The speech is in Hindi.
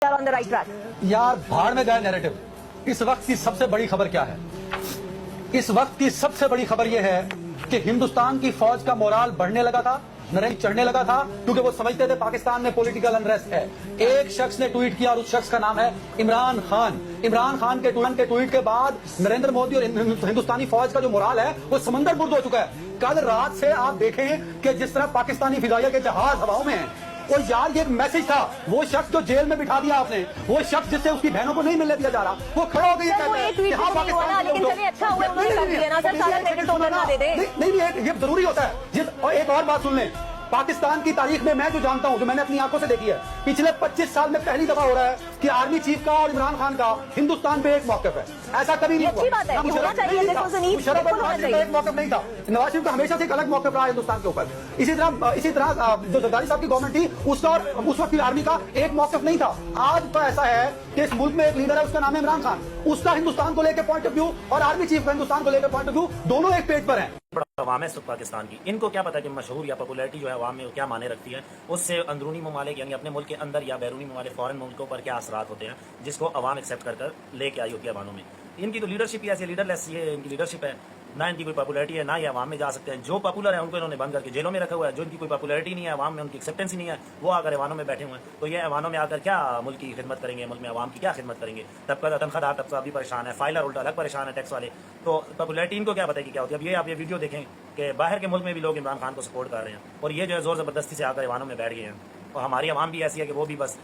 on the right track. यार भाड़ में गया नैरेटिव। इस वक्त की सबसे बड़ी खबर क्या है? इस वक्त की सबसे बड़ी खबर यह है कि हिंदुस्तान की फौज का मोराल बढ़ने लगा था, नरेंद्र चढ़ने लगा था, क्योंकि वो समझते थे पाकिस्तान में पॉलिटिकल अनरेस्ट है। एक शख्स ने ट्वीट किया और उस शख्स का नाम है इमरान खान। इमरान खान के ट्वीट के बाद नरेंद्र मोदी और हिंदुस्तानी फौज का जो मोराल है वो समंदर बुर्द हो चुका है। कल रात से आप देखें कि जिस तरह पाकिस्तानी फिजाइया के जहाज हवाओं में हैं, और यार ये मैसेज था, वो शख्स जो जेल में बिठा दिया आपने, वो शख्स जिससे उसकी बहनों को नहीं मिलने दिया जा रहा, वो खड़ा हो गई नहीं, ये जरूरी होता है। और एक और बात सुन लें, पाकिस्तान की तारीख में मैं जो जानता हूं, जो मैंने अपनी आंखों से देखी है, पिछले 25 साल में पहली दफा हो रहा है कि आर्मी चीफ का और इमरान खान का हिंदुस्तान पे एक मौकफ है। ऐसा कभी नहीं हुआ। एक मौकफ नहीं था। नवाज शरीफ का हमेशा से एक अलग मौकफ रहा हिंदुस्तान के ऊपर। इसी तरह जो जरदारी साहब की गवर्नमेंट थी, उसका और उस वक्त की आर्मी का एक मौकफ नहीं था। आज तो ऐसा है कि इस मुल्क में एक लीडर है, उसका नाम है इमरान खान। उसका हिंदुस्तान को लेकर पॉइंट ऑफ व्यू और आर्मी चीफ का हिंदुस्तान को लेकर पॉइंट ऑफ व्यू दोनों एक पेज पर है। अवाम है पाकिस्तान की, इनको क्या पता कि मशहूर या पॉपुलैरिटी जो है अवाम में क्या माने रखती है, उससे अंदरूनी ममालिक यानी अपने मुल्क के अंदर या बैरूनी ममालिक फॉरेन मुल्कों पर क्या असरात होते हैं, जिसको अवाम एक्सेप्ट कर लेके आई होती है अवानों में। इनकी तो लीडरशिप ही ऐसी लीडरलेस, ये इनकी लीडरशिप है। ना इनकी कोई पॉपुलैरिटी है, ना ये अवाम में जा सकते हैं। जो पॉपुलर है उनको इन्होंने बंद करके जेलों में रखा हुआ है। जो इनकी कोई पॉपुलैरिटी नहीं है, अवाम में उनकी एक्सेप्टेंस ही नहीं है, वो आकर अवानों में बैठे हुए हैं। तो ये अवानों में आकर क्या मुल्क की खिदमत करेंगे, मुल्क में अवाम की क्या खिदमत करेंगे? तबका तनख्वाहदार तबका भी परेशान है, फाइलर उल्टा अलग परेशान है, टैक्स वाले। तो पॉपुलैरिटी इनको क्या पता है कि क्या होती है? अब ये वीडियो देखें कि बाहर के मुल्क में भी लोग इमरान खान को सपोर्ट कर रहे हैं, और ये जो है जोर जबरदस्ती से आकर अवानों में बैठ गए हैं। और हमारी अवाम भी ऐसी है कि वो भी बस